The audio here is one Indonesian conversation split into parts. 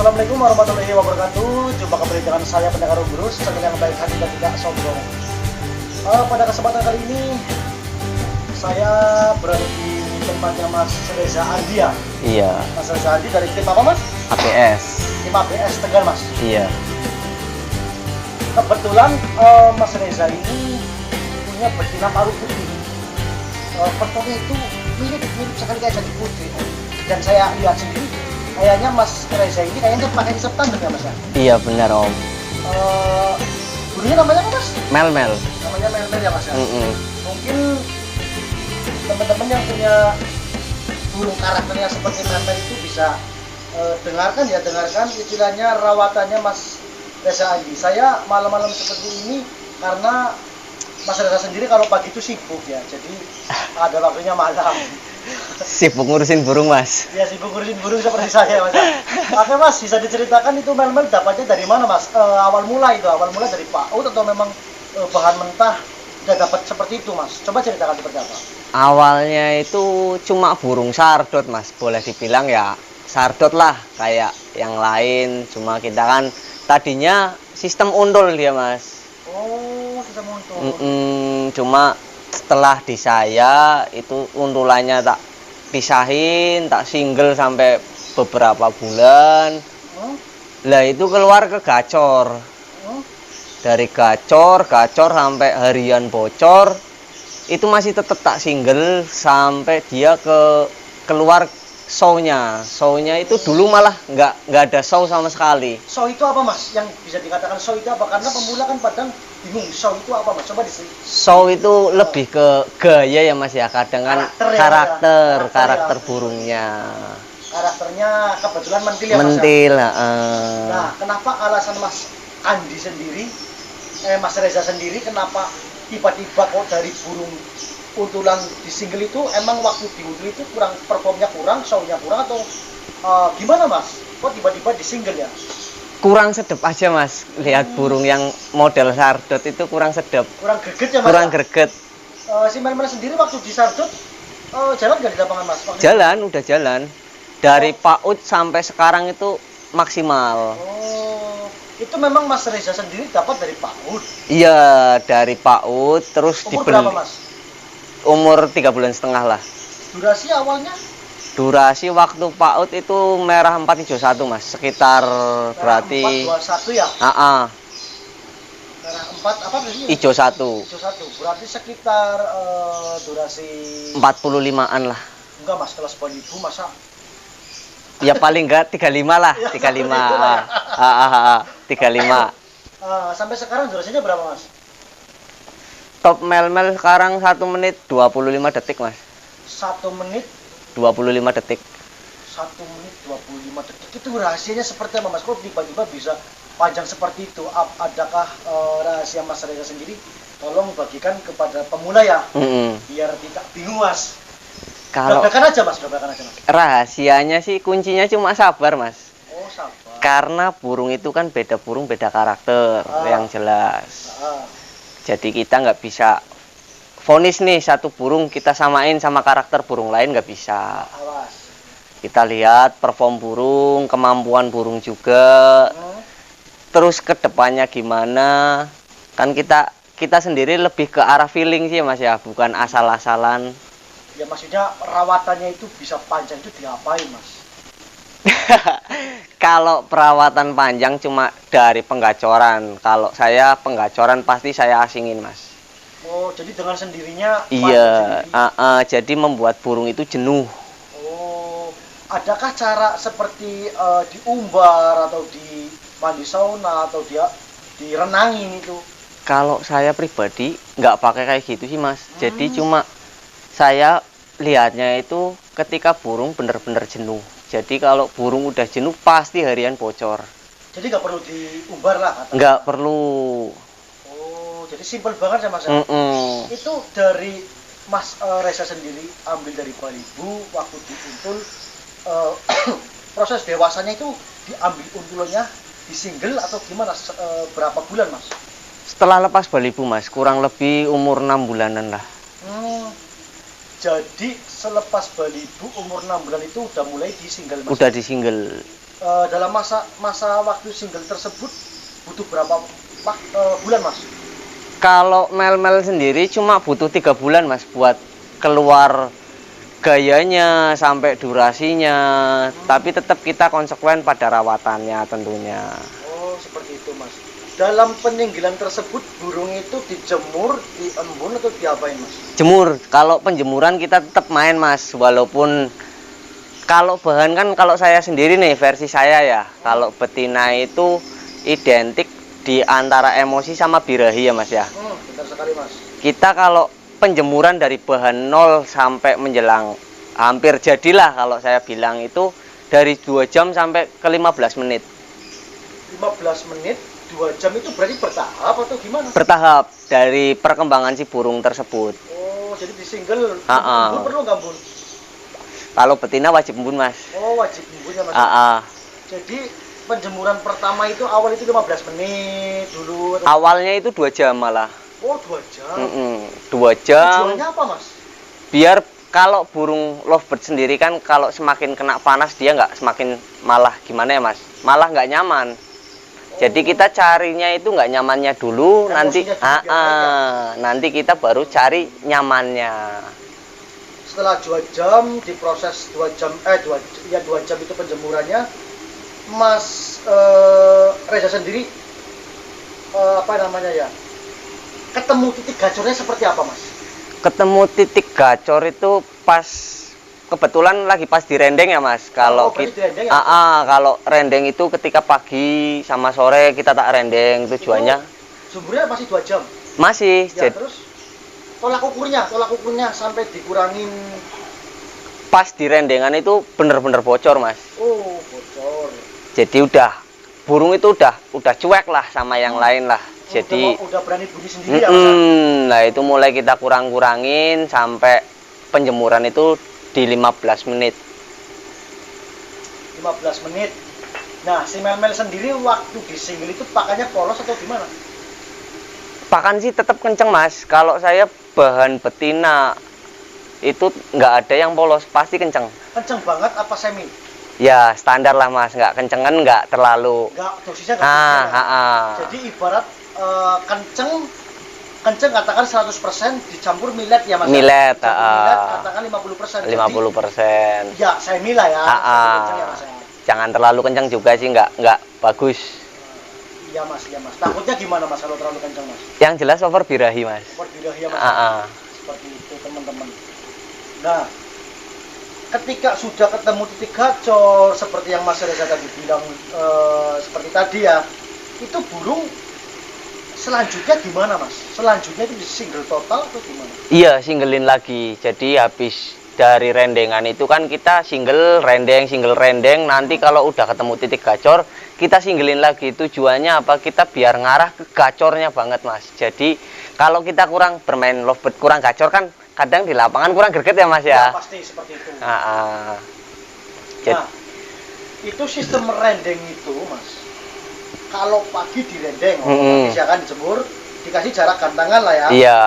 Assalamualaikum warahmatullahi wabarakatuh. Jumpa kembali dengan saya pendengar Gurus, channel yang baik hati dan tidak sombong. Pada kesempatan kali ini saya berada di tempatnya Mas Reza Andi ya. Iya. Mas Reza Andi dari tim apa Mas? APS. Tim APS Tegal Mas. Iya. Kebetulan Mas Reza ini punya betina paruh putih. Fotonya itu mirip sekali kayak jadi putih. Dan saya lihat sendiri, kayaknya Mas Reza ini kayaknya pakai resep tandem ya Mas ya? Iya benar Om. Burungnya namanya apa Mas? Mel-mel. Namanya Mel-mel ya Mas ya? Mungkin teman-teman yang punya burung karakternya seperti Mel-mel itu bisa dengarkan istilahnya rawatannya Mas Reza Andi. Saya malam-malam seperti ini karena Mas Reza sendiri kalau pagi itu sibuk ya, jadi ada waktunya malam. Sibuk ngurusin burung Mas. Ya sibuk ngurusin burung seperti saya Mas. Oke Mas, bisa diceritakan itu Mel-mel dapatnya dari mana Mas? Awal mula dari PAUD atau memang bahan mentah udah dapat seperti itu Mas? Coba ceritakan seperti apa. Awalnya itu cuma burung sardot Mas, boleh dibilang ya sardot lah kayak yang lain. Cuma kita kan tadinya sistem undul dia Mas. Oh, sistem undul. Cuma setelah di saya itu undulannya tak pisahin, tak single sampai beberapa bulan. Lah itu keluar ke gacor. Dari gacor sampai harian bocor. Itu masih tetap tak single sampai dia keluar show-nya. Show-nya itu dulu malah nggak ada show sama sekali. Show itu apa Mas? Yang bisa dikatakan show itu apa? Karena pemula kan kadang bingung show itu apa Mas? Coba Show itu lebih ke gaya ya Mas ya, kadang kan karakter burungnya. Karakternya kebetulan mentil ya Mas. Mentil. Nah, kenapa alasan Mas Andi sendiri, Mas Reza sendiri, kenapa tiba-tiba kok dari burung untulan di single itu emang waktu diuntul itu performnya kurang, show-nya kurang atau gimana Mas? Kok tiba-tiba di single ya? Kurang sedep aja Mas, lihat burung yang model sardot itu kurang sedep. Kurang greget ya Mas? Kurang greget. Si Mel-mel sendiri waktu di sardot jalan nggak di lapangan Mas? Udah jalan. Dari PAUD sampai sekarang itu maksimal. Itu memang Mas Reza sendiri dapat dari PAUD? Iya, dari PAUD terus umur berapa Mas? Umur 3,5 bulan lah. Durasi awalnya? Durasi waktu PAUD itu merah 4 hijau 1 Mas, sekitar merah berarti 4 21 ya? Merah 4 apa berarti? Hijau 1. Hijau 1, berarti sekitar durasi 45-an lah. Enggak Mas, kelas 1000 masa? Ya paling enggak 35 lah, 35. 35. Sampai sekarang durasinya berapa Mas? Top mel-mel sekarang 1 menit 25 detik Mas. 1 menit 25 detik. 1 menit 25 detik. Itu rahasianya seperti apa Mas? Kok tiba-tiba bisa panjang seperti itu? Adakah rahasia Mas Reza sendiri? Tolong bagikan kepada pemula ya, biar tidak bingung Mas. Kalau Gabrakan aja Mas. Rahasianya sih kuncinya cuma sabar Mas. Oh sabar. Karena burung itu kan beda burung, beda karakter yang jelas. Jadi kita nggak bisa vonis nih satu burung kita samain sama karakter burung lain, nggak bisa. Kita lihat perform burung, kemampuan burung juga. Terus kedepannya gimana? Kan kita sendiri lebih ke arah feeling sih Mas ya, bukan asal-asalan. Ya maksudnya perawatannya itu bisa panjang itu diapain Mas? Kalau perawatan panjang cuma dari penggacoran. Kalau saya penggacoran pasti saya asingin Mas. Oh jadi dengan sendirinya? Iya, jadi membuat burung itu jenuh. Oh, adakah cara seperti diumbar atau di mandi sauna atau dia direnangin itu? Kalau saya pribadi nggak pakai kayak gitu sih Mas. Jadi cuma saya lihatnya itu ketika burung benar-benar jenuh. Jadi kalau burung udah jenuh pasti harian bocor. Jadi nggak perlu diumbar lah? Nggak perlu. Oh, jadi simpel banget ya Mas? Itu dari Mas Reza sendiri ambil dari Balibu waktu diuntul, proses dewasanya itu diambil untulannya di single atau gimana? Berapa bulan Mas? Setelah lepas Balibu Mas, kurang lebih umur 6 bulanan lah. Jadi selepas Balibu umur 6 bulan itu udah mulai di single Mas? Udah di single. dalam masa waktu single tersebut butuh berapa bulan mas? Kalau mel-mel sendiri cuma butuh 3 bulan mas buat keluar gayanya sampai durasinya, tapi tetap kita konsekuen pada rawatannya tentunya. Oh seperti itu mas. Dalam penyinggilan tersebut burung itu dijemur, diembun atau diapain mas? Jemur. Kalau penjemuran kita tetap main mas, walaupun kalau bahan kan kalau saya sendiri nih versi saya ya, kalau betina itu identik di antara emosi sama birahi ya mas ya. Benar sekali mas. Kita kalau penjemuran dari bahan 0 sampai menjelang hampir jadilah kalau saya bilang itu dari 2 jam sampai ke 15 menit. 15 menit, 2 jam itu berarti bertahap atau gimana? Bertahap dari perkembangan si burung tersebut. Oh jadi di single, Ah. embun perlu nggak bun? Kalau betina wajib embun mas. Oh wajib embun ya mas. Jadi penjemuran pertama itu awal itu 15 menit dulu atau... Awalnya itu 2 jam malah. Oh 2 jam. 2 jam. Tujuannya apa mas? Biar kalau burung lovebird sendiri kan kalau semakin kena panas dia nggak semakin malah gimana ya mas? Malah nggak nyaman. Jadi kita carinya itu nggak nyamannya dulu, nanti nanti kita baru cari nyamannya. Setelah 2 jam diproses 2 jam 2 jam itu penjemurannya, Mas Reza sendiri apa namanya ya? Ketemu titik gacornya seperti apa mas? Ketemu titik gacor itu pas kebetulan lagi pas di rendeng ya mas. Kalau kita kalau rendeng itu ketika pagi sama sore kita tak rendeng tujuannya. Sumbernya masih 2 jam. Masih. Ya, terus tolak ukurnya sampai dikurangin. Pas di rendengan itu bener-bener bocor mas. Oh bocor. Jadi burung itu udah cuek lah sama yang lain lah. Jadi udah berani bunyi sendiri ya mas. Nah itu mulai kita kurangin sampai penjemuran itu di 15 menit. 15 menit. Nah si mel-mel sendiri waktu di single itu pakannya polos atau gimana? Pakan sih tetap kenceng mas. Kalau saya bahan betina itu nggak ada yang polos, pasti kenceng. Kenceng banget apa semi? Ya standar lah mas, nggak kencengan, nggak terlalu. Nggak dosisnya nggak. Jadi ibarat kenceng katakan 100% dicampur millet ya mas. Millet, millet katakan 50%. 50%. Jadi, ya semi lah ya. Jangan terlalu kenceng juga sih, nggak bagus. Iya mas. Takutnya gimana mas kalau terlalu kenceng mas? Yang jelas over birahi mas. Over birahi ya mas. Seperti itu teman-teman. Nah, ketika sudah ketemu titik gacor seperti yang Mas Reza tadi bilang seperti tadi ya, itu burung selanjutnya gimana mas? Selanjutnya itu di single total atau gimana? Iya singlein lagi. Jadi habis dari rendengan itu kan kita single rendeng. Nanti kalau udah ketemu titik gacor kita singlein lagi. Tujuannya apa? Kita biar ngarah ke gacornya banget mas. Jadi kalau kita kurang bermain lovebird kurang gacor kan kadang di lapangan kurang greget ya mas ya? Ya pasti seperti itu. Nah, itu sistem rendeng itu mas. Kalau pagi di rendeng, misalkan dijemur, dikasih jarak gantangan lah ya. Iya.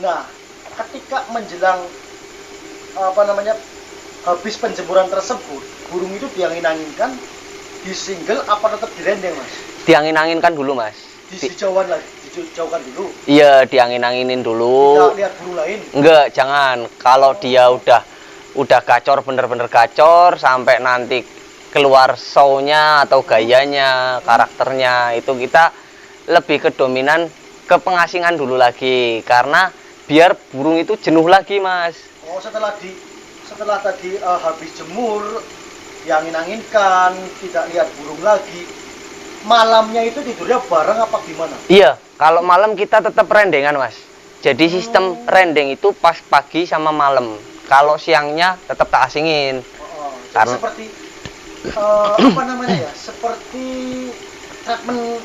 Nah, ketika menjelang habis penjemuran tersebut, burung itu diangin-anginkan, di single apa tetap di rendeng mas? Diangin-anginkan dulu mas. Dijauhkan dulu. Iya, diangin-anginin dulu. Tidak lihat burung lain. Enggak, jangan. Kalau dia udah gacor, bener-bener gacor sampai nanti keluar show-nya atau gayanya, karakternya itu kita lebih ke dominan ke pengasingan dulu lagi karena biar burung itu jenuh lagi mas. Oh setelah tadi habis jemur diangin-anginkan tidak lihat burung lagi, malamnya itu tidurnya bareng apa gimana? Iya, kalau malam kita tetap rendengan mas. Jadi sistem rendeng itu pas pagi sama malam. Kalau siangnya tetap tak asingin. Karena seperti seperti treatment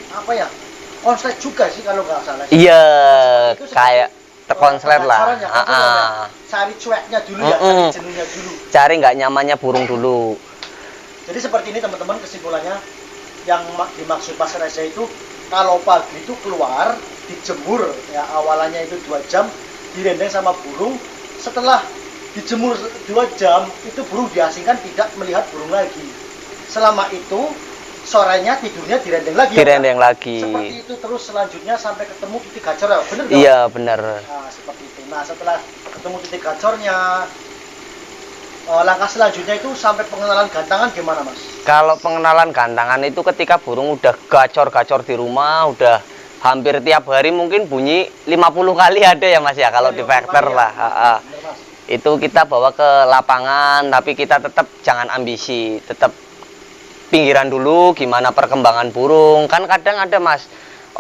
konslet juga sih kalau nggak salah. Iya, kayak terkonslet lah. Cari cueknya dulu ya, cari jenuhnya dulu. Cari nggak nyamannya burung dulu. Jadi seperti ini teman-teman kesimpulannya yang dimaksud Mas Reza itu kalau pagi itu keluar dijemur ya awalannya itu 2 jam direndeng sama burung, setelah dijemur 2 jam itu burung diasingkan tidak melihat burung lagi. selama itu sorenya tidurnya direndeng lagi. Direndeng lagi. Seperti itu terus selanjutnya sampai ketemu titik gacor ya, bener nggak? Iya bener. Nah seperti itu. Nah setelah ketemu titik gacornya, langkah selanjutnya itu sampai pengenalan gantangan gimana mas? Kalau pengenalan gantangan itu ketika burung udah gacor-gacor di rumah, udah hampir tiap hari mungkin bunyi 50 kali ada ya mas ya kalau di vector lah. Bener, mas. Itu kita bawa ke lapangan, tapi kita tetap jangan ambisi, tetap pinggiran dulu gimana perkembangan burung. Kan kadang ada mas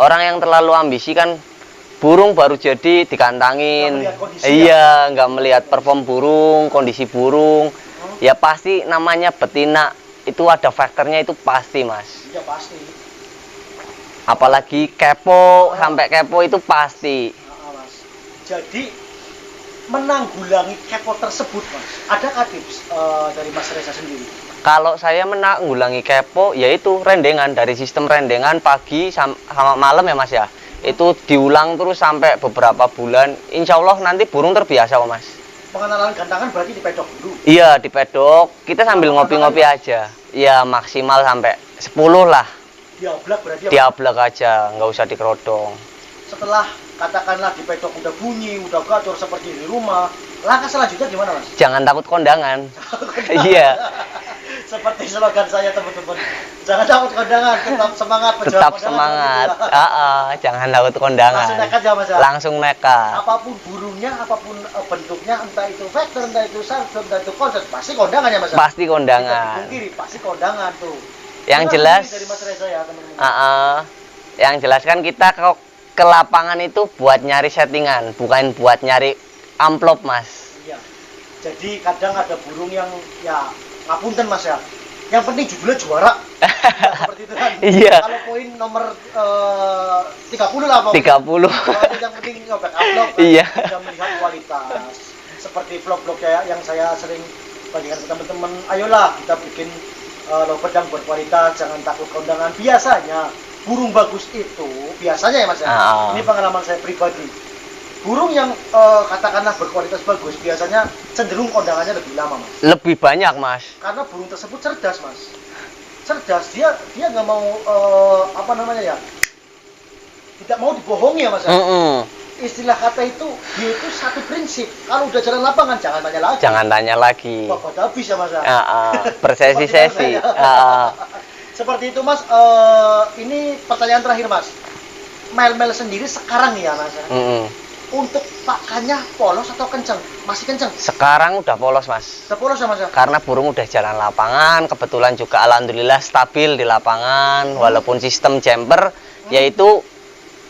orang yang terlalu ambisi kan, burung baru jadi dikantangin, iya nggak melihat perform burung, kondisi burung. Ya pasti namanya betina itu ada faktornya, itu pasti mas. Iya pasti. Apalagi kepo, sampai kepo itu pasti. Mas. Jadi menanggulangi kepo tersebut mas, adakah tips dari mas Reza sendiri? Kalau saya menanggulangi kepo, yaitu rendengan, dari sistem rendengan pagi sama malam ya mas ya. Itu diulang terus sampai beberapa bulan, insya Allah nanti burung terbiasa kok mas. Pengenalan gantangan berarti di pedok dulu? Iya di pedok, kita sambil ngopi-ngopi aja. Iya maksimal sampai 10 lah. Diablak berarti ya? Diablak aja, nggak usah dikerodong. Setelah katakanlah di pedok udah bunyi, udah gacor seperti di rumah, langkah selanjutnya gimana mas? Jangan takut kondangan. Iya. Seperti slogan saya teman-teman, jangan takut kondangan, tetap semangat menjawab Tetap kondangan, semangat. gitu. Jangan takut kondangan. Langsung nekat ya mas ya? Langsung nekat. Apapun burungnya, apapun bentuknya, entah itu vector, entah itu sarden, entah itu konses, pasti kondangan ya mas? Pasti Tidak kondangan. dipungkiri, pasti kondangan tuh. Yang Itu jelas, dari mas Reza ya teman-teman. yang jelas kan kita ke lapangan itu buat nyari settingan, bukan buat nyari amplop mas. Iya. Jadi kadang ada burung yang ya ngapunten mas ya, yang penting judulnya juara. Ya, seperti itu kan. Iya. Kalau poin nomor 30 lah 30. yang penting ngobek upload kan. Iya. Sudah melihat kualitas. Seperti vlog-vlog yang saya sering bagikan ke teman-teman, ayolah kita bikin lovebird yang berkualitas, jangan takut kondangan. Biasanya burung bagus itu, biasanya ya mas ya, ini pengalaman saya pribadi, burung yang katakanlah berkualitas bagus biasanya cenderung kondangannya lebih lama mas. Lebih banyak mas. Karena burung tersebut cerdas mas, cerdas, dia nggak mau apa namanya ya, tidak mau dibohongi ya mas ya. Istilah kata itu, dia itu satu prinsip, kalau udah jalan lapangan jangan tanya lagi. Jangan tanya lagi. Bapak habis ya mas ya. Bersesi-sesi. Seperti itu mas. Ini pertanyaan terakhir mas, mel-mel sendiri sekarang nih ya mas ya. Untuk pakannya polos atau kenceng? Masih kenceng? Sekarang udah polos mas. Udah polos ya mas ya? Karena burung udah jalan lapangan, kebetulan juga alhamdulillah stabil di lapangan, walaupun sistem jumper, yaitu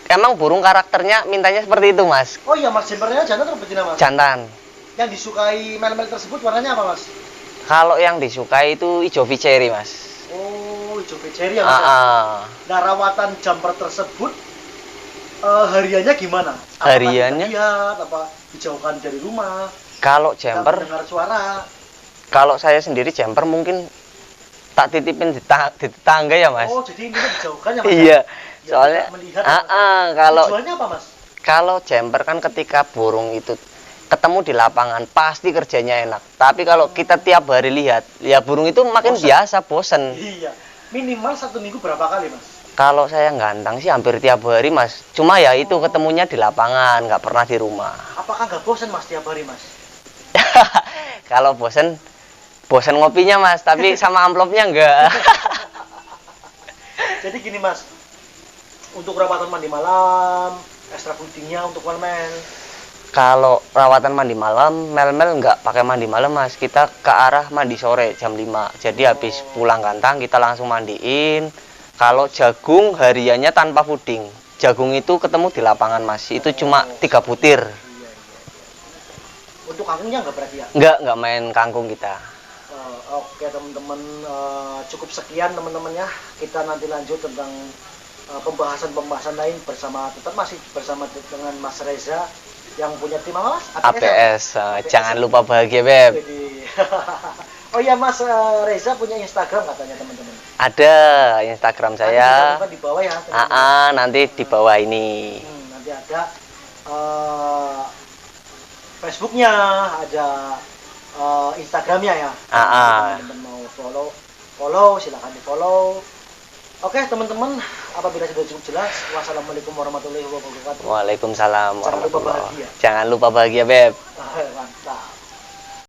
emang burung karakternya mintanya seperti itu mas. Oh iya mas, jumpernya jantan atau betina mas? Jantan. Yang disukai mel-mel tersebut warnanya apa mas? Kalau yang disukai itu hijau viceri mas. Oh hijau viceri ya mas ya? Nah rawatan jumper tersebut hariannya gimana? Hariannya? Lihat apa dijauhkan dari rumah? Kalau jumper, dengar suara. Kalau saya sendiri jumper mungkin tak titipin di tetangga ya mas. Oh jadi ini dijauhkan ya mas? Iya. Ya, soalnya melihat, kalau tujuannya apa mas? Kalau jumper kan ketika burung itu ketemu di lapangan pasti kerjanya enak. Tapi kalau kita tiap hari lihat, ya burung itu makin biasa, bosen. Iya. Minimal 1 minggu berapa kali mas? Kalau saya gantang sih hampir tiap hari mas. Cuma ya itu ketemunya di lapangan, nggak pernah di rumah. Apakah nggak bosen mas tiap hari mas? Kalau bosen ngopinya mas, tapi sama amplopnya enggak. Jadi gini mas, untuk rawatan mandi malam, extra foodingnya untuk mel-mel. Kalau rawatan mandi malam, mel-mel nggak pakai mandi malam mas, kita ke arah mandi sore jam 5. Jadi habis pulang kantang kita langsung mandiin. Kalau jagung hariannya tanpa fooding. Jagung itu ketemu di lapangan mas, itu cuma 3 butir. Iya. Untuk kangkungnya nggak berarti ya? Nggak main kangkung kita. Oke teman-teman, cukup sekian teman-teman ya. Kita nanti lanjut tentang pembahasan lain tetap masih bersama dengan Mas Reza yang punya tim apa mas? APS. Jangan lupa bahagia beb. Oh iya mas, Reza punya Instagram katanya teman-teman. Ada Instagram saya. Nanti di bawah ya. Nanti di bawah ini. Nanti ada Facebooknya, ada Instagramnya ya. Teman-teman mau follow follow, silahkan di follow. Oke teman-teman, apabila sudah cukup jelas, wassalamualaikum warahmatullahi wabarakatuh. Waalaikumsalam Jangan lupa warahmatullahi. bahagia. Jangan lupa bahagia, Beb. Mantap.